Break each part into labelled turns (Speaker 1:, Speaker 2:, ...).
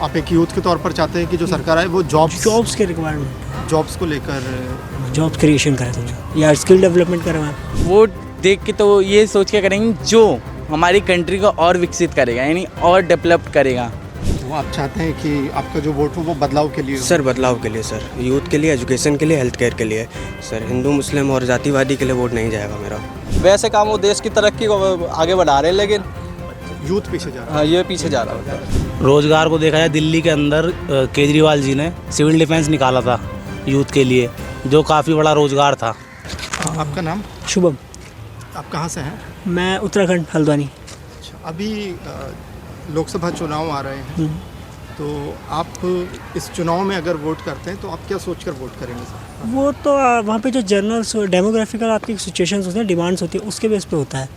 Speaker 1: आप एक यूथ के तौर पर चाहते हैं कि जो सरकार आए वो
Speaker 2: जॉब्स के रिक्वायरमेंट,
Speaker 1: जॉब्स को लेकर
Speaker 2: जॉब क्रिएशन करे थोड़ा, या स्किल डेवलपमेंट करवाएं।
Speaker 3: वो देख के तो ये सोच के करेंगे जो हमारी कंट्री को और विकसित करेगा, यानी और डेवलप करेगा।
Speaker 1: वो आप चाहते हैं कि आपका जो वोट हो वो बदलाव के लिए हो?
Speaker 4: सर बदलाव के लिए सर, यूथ के लिए, एजुकेशन के लिए, हेल्थ केयर के लिए सर। हिंदू मुस्लिम और जातिवादी के लिए वोट नहीं जाएगा मेरा।
Speaker 5: वैसे काम वो देश की तरक्की को आगे बढ़ा रहे हैं, लेकिन
Speaker 1: यूथ पीछे जा रहा है।
Speaker 5: हाँ, ये पीछे जा रहा है।
Speaker 6: रोज़गार को देखा जाए, दिल्ली के अंदर केजरीवाल जी ने सिविल डिफेंस निकाला था यूथ के लिए, जो काफ़ी बड़ा रोज़गार था।
Speaker 1: आपका नाम?
Speaker 2: शुभम।
Speaker 1: आप कहाँ से हैं?
Speaker 2: मैं उत्तराखंड हल्द्वानी।
Speaker 1: अच्छा, अभी लोकसभा चुनाव आ रहे हैं, तो आप इस चुनाव में अगर वोट करते हैं तो आप क्या सोचकर वोट करेंगे सर?
Speaker 2: वो तो वहाँ पे जो जनरल डेमोग्राफिकल आपकी सिचुएशंस होती हैं, डिमांड्स होती है, उसके बेस पे होता है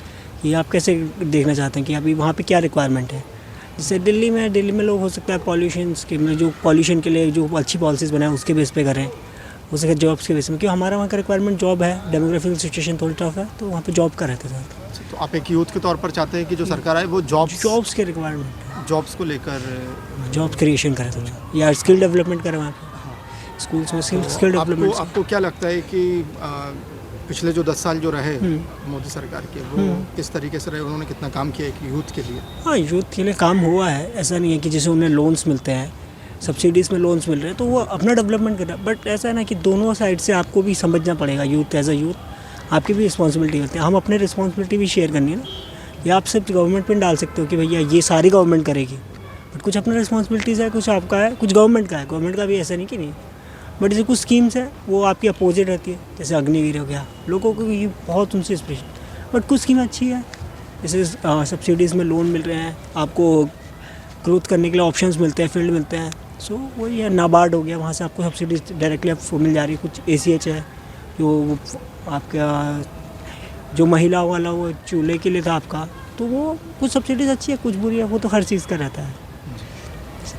Speaker 2: कि आप कैसे देखना चाहते हैं कि अभी वहाँ पे क्या रिक्वायरमेंट है। जैसे दिल्ली में लोग हो सकता है पॉल्यूशन के, जो पॉल्यूशन के लिए जो अच्छी पॉलिसीज़ बनाए उसके बेस पे करें, हो सके जॉब्स के बेस में, क्योंकि हमारा वहाँ का रिक्वायरमेंट जॉब है, डेमोग्राफिकल सिचुएशन थोड़ी टफ है, तो वहाँ पे जॉब का रहता है।
Speaker 1: तो आप एक यूथ के तौर पर चाहते हैं कि जो सरकार आए वो
Speaker 2: जॉब्स के रिक्वायरमेंट,
Speaker 1: जॉब्स को लेकर
Speaker 2: जॉब क्रिएशन करे थोड़ा, या स्किल डेवलपमेंट करे वहाँ पे स्कूल्स में, स्किल डेवलपमेंट।
Speaker 1: आपको क्या लगता है कि पिछले जो 10 साल जो रहे मोदी सरकार के, वो किस तरीके से रहे? उन्होंने कितना काम किया है कि यूथ के लिए?
Speaker 2: हाँ, यूथ के लिए काम हुआ है, ऐसा नहीं है कि जैसे उन्हें लोन्स मिलते हैं, सब्सिडीज़ में लोन्स मिल रहे हैं, तो वो अपना डेवलपमेंट कर रहा है। बट ऐसा है ना कि दोनों साइड से आपको भी समझना पड़ेगा, यूथ एज अ यूथ आपकी भी रिस्पॉन्सिबिलिटी होती है। हम अपने रिस्पॉन्सिबिलिटी भी शेयर करनी है ना, या आप सिर्फ गवर्नमेंट पे डाल सकते हो कि भैया ये सारी गवर्नमेंट करेगी, बट कुछ अपना रिस्पॉन्सिबिलिटीज़ है, कुछ आपका है, कुछ गवर्नमेंट का है। गवर्नमेंट का भी ऐसा नहीं कि नहीं, बट जैसे कुछ स्कीम्स हैं वो आपकी अपोजिट रहती है, जैसे अग्निवीर हो गया, लोगों को ये बहुत उनसे इंस्पिरेशन। बट कुछ स्कीम अच्छी है, जैसे सब्सिडीज़ में लोन मिल रहे हैं, आपको ग्रोथ करने के लिए ऑप्शंस मिलते हैं, फील्ड मिलते हैं। सो वही है, नाबार्ड हो गया, वहाँ से आपको सब्सिडीज डायरेक्टली आपको मिल जा रही है। कुछ ACH है जो आपका जो महिला वाला वो चूल्हे के लिए था आपका, तो वो कुछ सब्सिडीज अच्छी है, कुछ बुरी है, वो तो हर चीज़ का रहता है।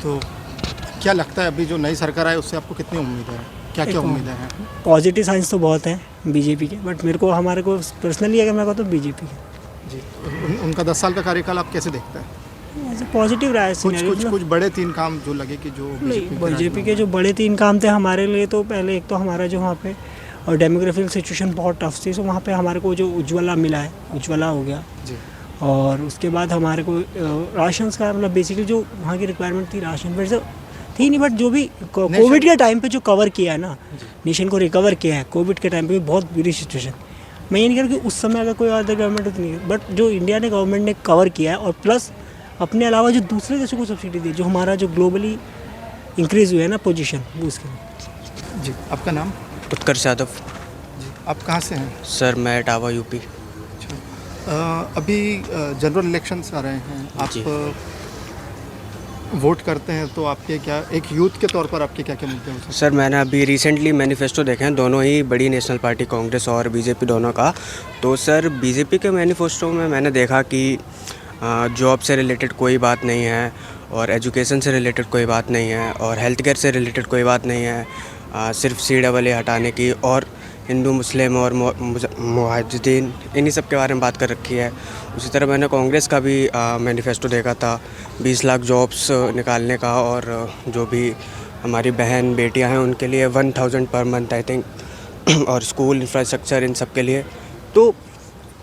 Speaker 1: तो क्या लगता है अभी जो नई सरकार आए उससे आपको कितनी उम्मीद है? क्या क्या उम्मीदें हैं?
Speaker 2: पॉजिटिव साइंस तो बहुत है BJP के, बट हमारे को पर्सनली अगर मैं कहता हूँ BJP के।
Speaker 1: जी, तो उनका 10 साल का कार्यकाल आप कैसे देखते हैं?
Speaker 2: ऐसे पॉजिटिव रहा है।
Speaker 1: कुछ बड़े 3 काम जो लगे कि जो
Speaker 2: बीजेपी के जो बड़े 3 काम थे हमारे लिए, तो पहले एक तो हमारा जो वहाँ पे और डेमोग्राफिकल सिचुएशन बहुत टफ थी, तो वहाँ पे हमारे को जो उज्ज्वला मिला है, उज्ज्वला हो गया जी। और उसके बाद हमारे को राशन का, मतलब बेसिकली जो वहाँ की रिक्वायरमेंट थी राशन वैसे थी नहीं, बट जो भी कोविड के टाइम पे जो कवर किया है ना, नेशन को रिकवर किया है कोविड के टाइम पे भी बहुत बुरी सिचुएशन। मैं ये नहीं कह रहा कि उस समय अगर कोई अदर गवर्नमेंट होती नहीं, बट जो इंडिया ने गवर्नमेंट ने कवर किया है, और प्लस अपने अलावा जो दूसरे देशों को सब्सिडी दी, जो हमारा जो ग्लोबली इंक्रीज़ हुआ है ना पोजीशन, वो उसके।
Speaker 1: जी, आपका नाम?
Speaker 4: उत्कर्ष यादव।
Speaker 1: जी, आप कहाँ से हैं?
Speaker 4: सर मैं इटावा UP।
Speaker 1: अच्छा, अभी जनरल इलेक्शंस आ रहे हैं, आप वोट करते हैं तो आपके क्या, एक यूथ के तौर पर आपके क्या क्या मुद्दे हैं?
Speaker 4: सर मैंने अभी रिसेंटली मैनिफेस्टो देखे हैं, दोनों ही बड़ी नेशनल पार्टी कांग्रेस और BJP दोनों का। तो सर BJP के मैनिफेस्टो में मैंने देखा कि जॉब से रिलेटेड कोई बात नहीं है, और एजुकेशन से रिलेटेड कोई बात नहीं है, और हेल्थ केयर से रिलेटेड कोई बात नहीं है। सिर्फ CAA हटाने की, और हिंदू मुस्लिम और मुहाजिरीन इन्हीं सब के बारे में बात कर रखी है। उसी तरह मैंने कांग्रेस का भी मैनिफेस्टो देखा था, 20 लाख जॉब्स निकालने का, और जो भी हमारी बहन बेटियां हैं उनके लिए 1000 पर मंथ आई थिंक, और स्कूल इंफ्रास्ट्रक्चर इन सब के लिए। तो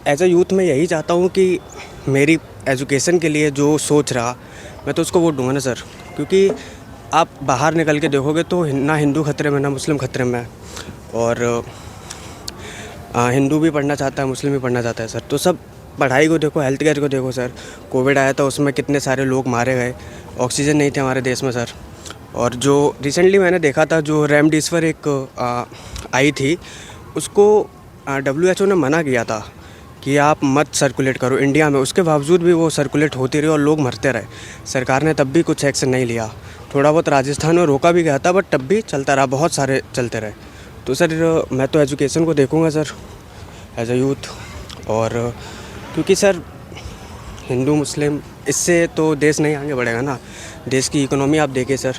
Speaker 4: एज अ यूथ मैं यही चाहता हूँ कि मेरी एजुकेशन के लिए जो सोच रहा, मैं तो उसको वोट दूंगा ना सर, क्योंकि आप बाहर निकल के देखोगे तो ना हिंदू खतरे में ना मुस्लिम खतरे में है, और हिंदू भी पढ़ना चाहता है, मुस्लिम भी पढ़ना चाहता है सर। तो सब पढ़ाई को देखो, हेल्थ केयर को देखो सर। कोविड आया था, उसमें कितने सारे लोग मारे गए, ऑक्सीजन नहीं थे हमारे देश में सर। और जो रिसेंटली मैंने देखा था, जो रेमडेसिविर एक आई थी, उसको WHO ने मना किया था कि आप मत सर्कुलेट करो इंडिया में, उसके बावजूद भी वो सर्कुलेट होती रही और लोग मरते रहे। सरकार ने तब भी कुछ एक्शन नहीं लिया। थोड़ा बहुत राजस्थान में रोका भी गया था, बट तब भी चलता रहा, बहुत सारे चलते रहे। तो सर मैं तो एजुकेशन को देखूंगा सर एज अ यूथ, और क्योंकि सर हिंदू मुस्लिम इससे तो देश नहीं आगे बढ़ेगा ना। देश की इकोनॉमी आप देखिए सर,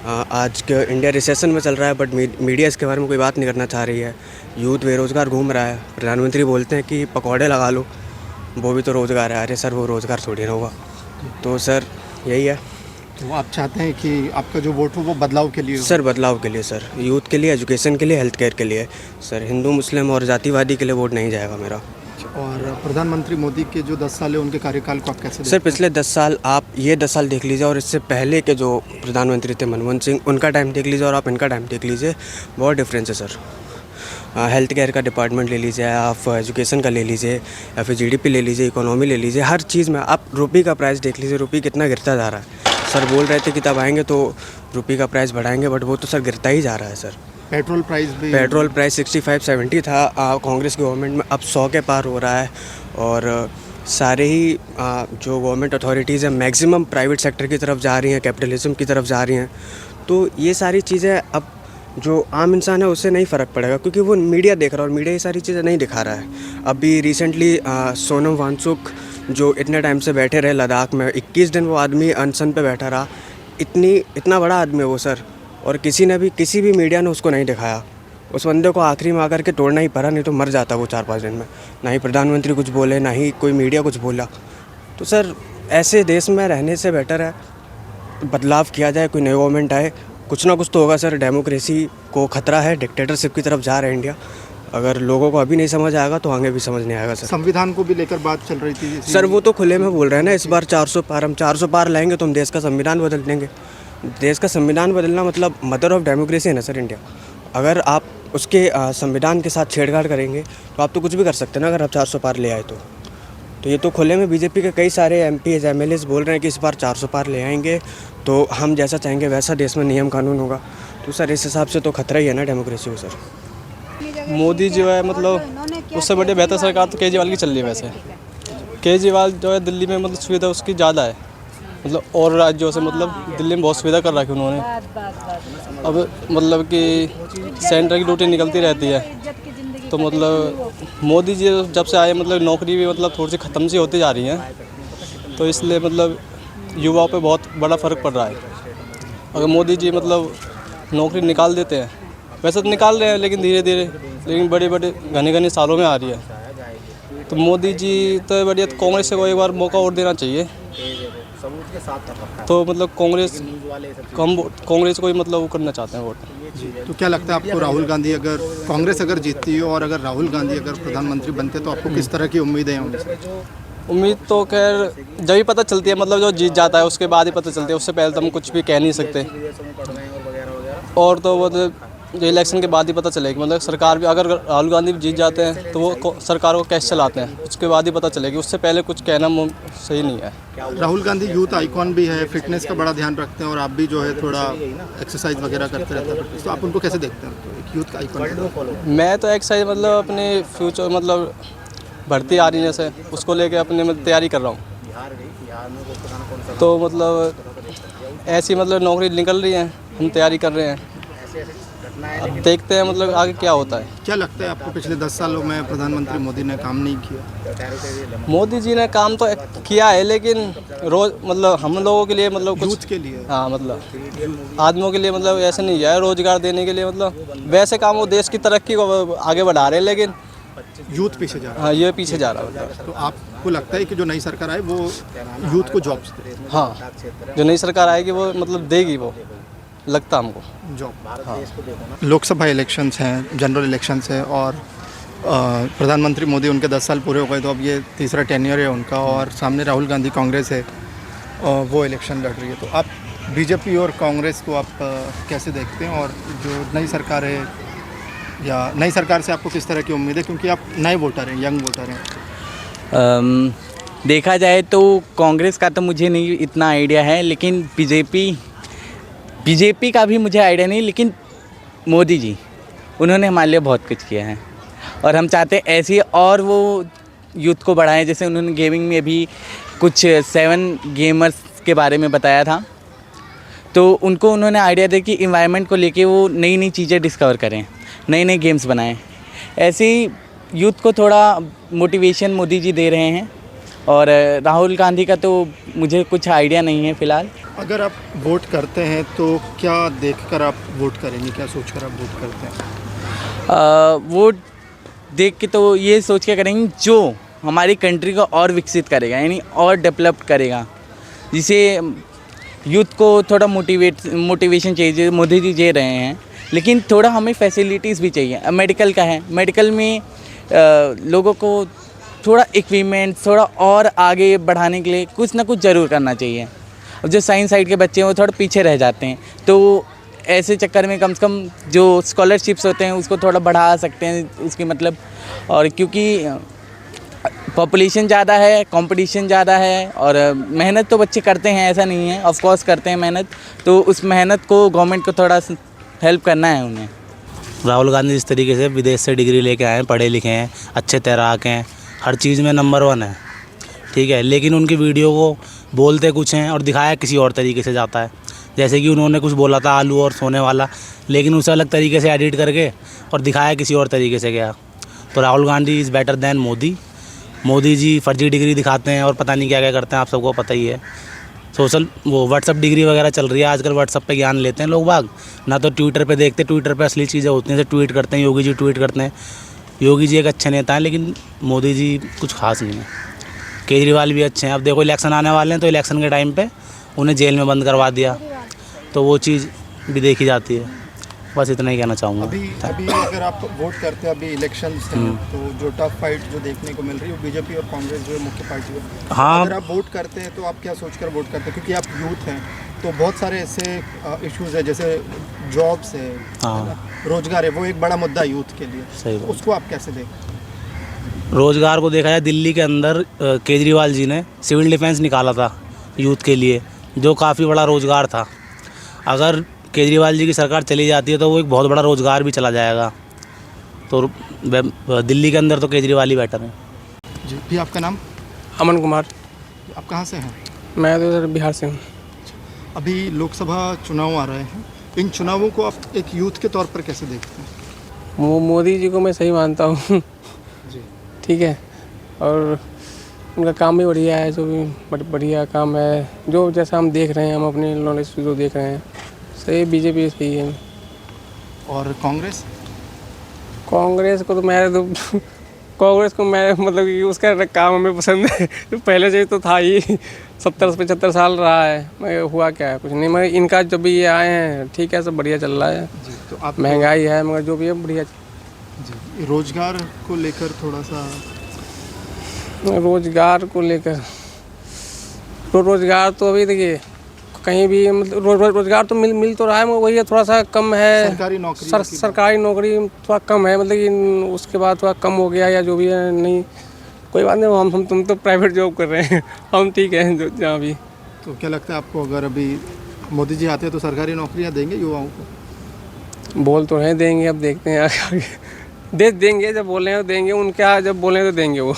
Speaker 4: आज के इंडिया रिसेशन में चल रहा है, बट मीडिया इसके बारे में कोई बात नहीं करना चाह रही है। यूथ बेरोज़गार घूम रहा है, प्रधानमंत्री बोलते हैं कि पकौड़े लगा लो, वो भी तो रोज़गार है। अरे सर वो रोज़गार थोड़ी ना होगा। तो सर यही है।
Speaker 1: तो आप चाहते हैं कि आपका जो वोट हो वो बदलाव के लिए हो?
Speaker 4: सर बदलाव के लिए सर, यूथ के लिए, एजुकेशन के लिए, हेल्थ केयर के लिए सर। हिंदू मुस्लिम और जातिवादी के लिए वोट नहीं जाएगा मेरा।
Speaker 1: और प्रधानमंत्री मोदी के जो 10 साल है उनके कार्यकाल को आप कैसे
Speaker 4: सर
Speaker 1: देखते
Speaker 4: पिछले 10 साल, आप ये 10 साल देख लीजिए और इससे पहले के जो प्रधानमंत्री थे मनमोहन सिंह, उनका टाइम देख लीजिए और आप इनका टाइम देख लीजिए, बहुत डिफरेंस है सर। हेल्थ केयर का डिपार्टमेंट ले लीजिए, आप एजुकेशन का ले लीजिए, या फिर जीडीपी ले लीजिए, इकोनॉमी ले लीजिए, हर चीज़ में आप रुपये का प्राइस देख लीजिए, रुपये कितना गिरता जा रहा है। सर बोल रहे थे कि तब आएंगे तो रुपये का प्राइस बढ़ाएंगे, बट वो तो सर गिरता ही जा रहा है सर।
Speaker 1: हैं? पेट्रोल प्राइस भी,
Speaker 4: पेट्रोल प्राइस 65-70 था कांग्रेस गवर्नमेंट में, अब 100 के पार हो रहा है। और सारे ही जो गवर्नमेंट अथॉरिटीज़ हैं मैक्सिमम प्राइवेट सेक्टर की तरफ जा रही हैं, कैपिटलिज्म की तरफ जा रही हैं। तो ये सारी चीज़ें अब जो आम इंसान है उससे नहीं फ़र्क पड़ेगा, क्योंकि वो मीडिया देख रहा है और मीडिया ये सारी चीज़ें नहीं दिखा रहा है। अभी रिसेंटली सोनम वांगचुक जो इतने टाइम से बैठे रहे लद्दाख में, 21 दिन वो आदमी अनशन पे बैठा रहा। इतना बड़ा आदमी है वो सर, और किसी भी मीडिया ने उसको नहीं दिखाया। उस बंदे को आखिरी में आकर के तोड़ना ही पड़ा, नहीं तो मर जाता वो 4-5 दिन में। ना ही प्रधानमंत्री कुछ बोले, ना ही कोई मीडिया कुछ बोला। तो सर ऐसे देश में रहने से बेटर है बदलाव किया जाए, कोई नई गवर्नमेंट आए, कुछ ना कुछ तो होगा सर। डेमोक्रेसी को खतरा है, डिक्टेटरशिप की तरफ जा रहा है इंडिया। अगर लोगों को अभी नहीं समझ आएगा तो आगे भी समझ नहीं आएगा सर।
Speaker 1: संविधान को भी लेकर बात चल रही थी
Speaker 4: सर वो तो खुले में बोल रहे हैं ना, इस बार 400 पार, हम 400 पार लाएंगे तो हम देश का संविधान बदल देंगे। देश का संविधान बदलना मतलब मदर ऑफ डेमोक्रेसी है ना सर इंडिया। अगर आप उसके संविधान के साथ छेड़छाड़ करेंगे तो आप तो कुछ भी कर सकते हैं ना, अगर आप 400 पार ले आए तो ये तो खुले में बीजेपी के कई सारे एमपीज एमएलएज बोल रहे हैं कि इस बार 400 पार ले आएंगे तो हम जैसा चाहेंगे वैसा देश में नियम कानून होगा। तो सर इस हिसाब से तो खतरा ही है ना डेमोक्रेसी को सर।
Speaker 5: मोदी जो है मतलब उससे बड़ी बेहतर सरकार तो केजरीवाल की चल रही है। वैसे केजरीवाल जो है दिल्ली में मतलब सुविधा उसकी ज़्यादा है, मतलब और राज्यों से मतलब दिल्ली में बहुत सुविधा कर रखी उन्होंने। अब मतलब कि सेंटर की ड्यूटी निकलती रहती है, तो मतलब मोदी जी जब से आए मतलब नौकरी भी मतलब थोड़ी सी ख़त्म सी होती जा रही है, तो इसलिए मतलब युवाओं पे बहुत बड़ा फ़र्क पड़ रहा है। अगर मोदी जी मतलब नौकरी निकाल देते हैं, वैसे तो निकाल रहे हैं लेकिन धीरे धीरे, लेकिन बड़े घने सालों में आ रही है। तो मोदी जी तो बढ़िया, कांग्रेस को एक बार मौका और देना चाहिए। तो मतलब कांग्रेस को ही मतलब वो करना चाहते हैं वोट।
Speaker 1: तो क्या लगता है आपको, राहुल गांधी अगर कांग्रेस अगर जीतती है और अगर राहुल गांधी अगर प्रधानमंत्री बनते तो आपको किस तरह की उम्मीदें हैं उनसे?
Speaker 5: उम्मीद तो खैर जब ही पता चलती है, मतलब जो जीत जाता है उसके बाद ही पता चलती है, उससे पहले तो हम कुछ भी कह नहीं सकते। और तो मतलब जो इलेक्शन के बाद ही पता चलेगी, मतलब सरकार भी अगर राहुल गांधी भी जीत जाते हैं तो वो सरकार को कैसे चलाते हैं उसके बाद ही पता चलेगी, उससे पहले कुछ कहना सही नहीं है।
Speaker 1: राहुल गांधी यूथ आइकॉन भी है, फिटनेस का बड़ा ध्यान रखते हैं और आप भी जो है थोड़ा एक्सरसाइज वगैरह करते रहते हैं, तो आप उनको कैसे देखते हैं? तो एक यूथ का आइकॉन
Speaker 5: मैं तो एक्सरसाइज मतलब अपने फ्यूचर मतलब भर्ती आ रही है जैसे, उसको लेके अपने मतलब तैयारी कर रहा हूँ। तो मतलब ऐसी मतलब नौकरी निकल रही है, हम तैयारी कर रहे हैं, अब देखते हैं मतलब आगे क्या होता है।
Speaker 1: क्या लगता है आपको पिछले 10 सालों में प्रधानमंत्री मोदी ने काम नहीं किया?
Speaker 5: मोदी जी ने काम तो किया है, लेकिन रोज मतलब हम लोगों के लिए मतलब कुछ
Speaker 1: यूथ के लिए,
Speaker 5: हाँ मतलब आदमियों के लिए मतलब ऐसे नहीं है, रोजगार देने के लिए मतलब वैसे काम वो देश की तरक्की को आगे बढ़ा रहे हैं, लेकिन
Speaker 1: यूथ पीछे जा रहा है।
Speaker 5: हाँ ये पीछे जा रहा है।
Speaker 1: तो आपको लगता है कि जो नई सरकार आए वो यूथ को जॉब्स दे?
Speaker 5: हाँ जो नई सरकार आएगी वो मतलब देगी, वो लगता हमको
Speaker 1: जॉब। हाँ। लोकसभा इलेक्शंस हैं, जनरल इलेक्शंस है और प्रधानमंत्री मोदी उनके 10 साल पूरे हो गए, तो अब ये तीसरा टेन्योर है उनका और सामने राहुल गांधी कांग्रेस है वो इलेक्शन लड़ रही है। तो आप बीजेपी और कांग्रेस को आप कैसे देखते हैं, और जो नई सरकार है या नई सरकार से आपको किस तरह की उम्मीद है, क्योंकि आप नए वोटर हैं, यंग वोटर हैं?
Speaker 3: देखा जाए तो कांग्रेस का तो मुझे नहीं इतना आइडिया है, लेकिन बीजेपी का भी मुझे आइडिया नहीं, लेकिन मोदी जी उन्होंने हमारे लिए बहुत कुछ किया है और हम चाहते हैं ऐसे और वो यूथ को बढ़ाएं। जैसे उन्होंने गेमिंग में भी कुछ 7 गेमर्स के बारे में बताया था, तो उनको उन्होंने आइडिया दिया कि इन्वायरमेंट को लेके वो नई नई चीज़ें डिस्कवर करें, नए नए गेम्स बनाएं। ऐसे ही यूथ को थोड़ा मोटिवेशन मोदी जी दे रहे हैं। और राहुल गांधी का तो मुझे कुछ आइडिया नहीं है फ़िलहाल।
Speaker 1: अगर आप वोट करते हैं तो क्या देखकर आप वोट करेंगे, क्या सोचकर आप वोट करते हैं?
Speaker 3: वोट देख के तो ये सोच के करेंगे जो हमारी कंट्री को और विकसित करेगा, यानी और डेवलप्ड करेगा, जिसे यूथ को थोड़ा मोटिवेशन चाहिए, मोदी जी दे रहे हैं, लेकिन थोड़ा हमें फैसिलिटीज़ भी चाहिए। मेडिकल का है, मेडिकल में लोगों को थोड़ा इक्विपमेंट थोड़ा और आगे बढ़ाने के लिए कुछ ना कुछ ज़रूर करना चाहिए। अब जो साइंस साइड के बच्चे हैं वो थोड़ा पीछे रह जाते हैं, तो ऐसे चक्कर में कम से कम जो स्कॉलरशिप्स होते हैं उसको थोड़ा बढ़ा सकते हैं उसकी मतलब। और क्योंकि पॉपुलेशन ज़्यादा है, कंपटीशन ज़्यादा है, और मेहनत तो बच्चे करते हैं, ऐसा नहीं है, ऑफ कोर्स करते हैं मेहनत, तो उस मेहनत को गवर्नमेंट को थोड़ा हेल्प करना है उन्हें।
Speaker 6: राहुल गांधी जिस तरीके से विदेश से डिग्री लेके आए हैं, पढ़े लिखे हैं, अच्छे तैराक हैं, हर चीज़ में नंबर 1 है, ठीक है, लेकिन उनकी वीडियो को बोलते कुछ हैं और दिखाया किसी और तरीके से जाता है। जैसे कि उन्होंने कुछ बोला था आलू और सोने वाला, लेकिन उसे अलग तरीके से एडिट करके और दिखाया किसी और तरीके से गया। तो Rahul Gandhi is better than Modi. Modi ji फर्जी डिग्री दिखाते हैं और पता नहीं क्या क्या करते हैं, आप सबको पता ही है। वो व्हाट्सअप डिग्री वगैरह चल रही है आजकल, व्हाट्सअप पे ज्ञान लेते हैं लोग बाग, ना तो ट्विटर पे देखते, ट्विटर पे असली चीज़ें होती हैं, जैसे ट्वीट करते हैं, योगी जी ट्वीट करते हैं। योगी जी एक अच्छे नेता हैं, लेकिन मोदी जी कुछ खास नहीं है। केजरीवाल भी अच्छे हैं। अब देखो इलेक्शन आने वाले हैं, तो इलेक्शन के टाइम पे उन्हें जेल में बंद करवा दिया, तो वो चीज़ भी देखी जाती है। बस इतना ही कहना चाहूँगा।
Speaker 1: अभी अगर आप वोट करते हैं, अभी इलेक्शंस हैं, तो जो टफ फाइट जो देखने को मिल रही है वो बीजेपी और कांग्रेस जो है मुख्य पार्टी है।
Speaker 6: हाँ,
Speaker 1: अगर आप वोट करते हैं तो आप क्या सोचकर वोट करते हैं? क्योंकि आप यूथ हैं, तो बहुत सारे ऐसे इश्यूज है, जैसे जॉब्स है,
Speaker 6: हाँ,
Speaker 1: रोजगार है, वो एक बड़ा मुद्दा है यूथ के लिए।
Speaker 6: सही
Speaker 1: तो
Speaker 6: बात।
Speaker 1: उसको आप कैसे देखते?
Speaker 6: रोज़गार को देखा जाए, दिल्ली के अंदर केजरीवाल जी ने सिविल डिफेंस निकाला था यूथ के लिए, जो काफ़ी बड़ा रोज़गार था। अगर केजरीवाल जी की सरकार चली जाती है तो वो एक बहुत बड़ा रोज़गार भी चला जाएगा। तो दिल्ली के अंदर तो केजरीवाल ही बेटर है।
Speaker 1: जी भी, आपका नाम?
Speaker 7: अमन कुमार।
Speaker 1: आप कहाँ से हैं?
Speaker 7: मैं तो इधर बिहार से हूँ।
Speaker 1: अभी लोकसभा चुनाव आ रहे हैं, इन चुनावों को आप एक यूथ के तौर पर कैसे देखते हैं?
Speaker 7: मोदी जी को मैं सही मानता हूँ
Speaker 1: जी,
Speaker 7: ठीक है, और उनका काम भी बढ़िया है, जो भी बढ़िया काम है, जो जैसा हम देख रहे हैं, हम अपने नॉलेज से जो देख रहे हैं, सही बीजेपी सही है।
Speaker 1: और कांग्रेस?
Speaker 7: कांग्रेस को तो कांग्रेस को मैं मतलब कि उसका काम हमें पसंद है, पहले से तो था ही, 70-75 साल रहा है, मगर हुआ क्या है, कुछ नहीं। मगर इनका जब भी ये आए हैं, ठीक है, सब बढ़िया चल रहा है।
Speaker 1: जी, तो आप
Speaker 7: महंगाई है, मगर जो भी है बढ़िया।
Speaker 1: जी, रोजगार को लेकर थोड़ा सा?
Speaker 7: रोजगार को लेकर तो रोजगार तो अभी देखिए कहीं भी मतलब रोजगार तो मिल तो रहा है, मगर वही है, थोड़ा सा कम है।
Speaker 1: सरकारी नौकरी
Speaker 7: सरकारी नौकरी थोड़ा कम है, मतलब कि उसके बाद थोड़ा कम हो गया या जो भी है। नहीं, कोई बात नहीं, तुम तो प्राइवेट जॉब कर रहे हैं, हम ठीक है जहाँ भी।
Speaker 1: तो क्या लगता है आपको, अगर अभी मोदी जी आते हैं तो सरकारी नौकरियां देंगे युवाओं को?
Speaker 7: बोल तो नहीं देंगे, अब देखते हैं आगे। देंगे, जब बोले हैं तो देंगे, उनके जब बोले तो देंगे वो।